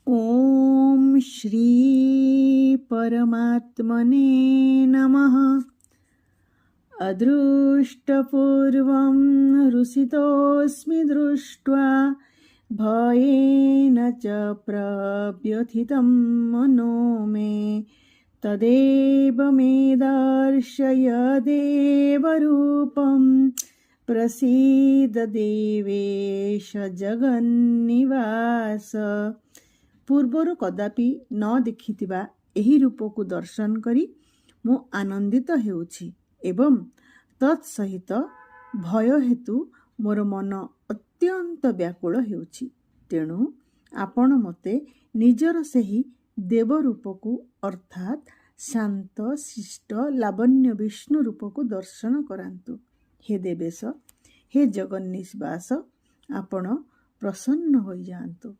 ओम श्री परमात्मने नमः। अदृष्टपूर्वं हृषितोऽस्मि दृष्ट्वा भयेन च प्रव्यथितं मनो मे तदेव मे दर्शय देवरूपं प्रसीद देवेश जगन्निवास। पूर्वर कदापि न देखिथिबा एही रूपको दर्शन करी मु आनंदित हेउछि एवं तत्सहित भय हेतु मोर मन अत्यंत व्याकुल हेउछि। तेणु आपण मते निजर सेही देव रूपको अर्थात शांत शिष्ट लावण्य विष्णु रूपको दर्शन करांतु। हे देवेश, हे जगन्निवास, आपण प्रसन्न होई जांतु।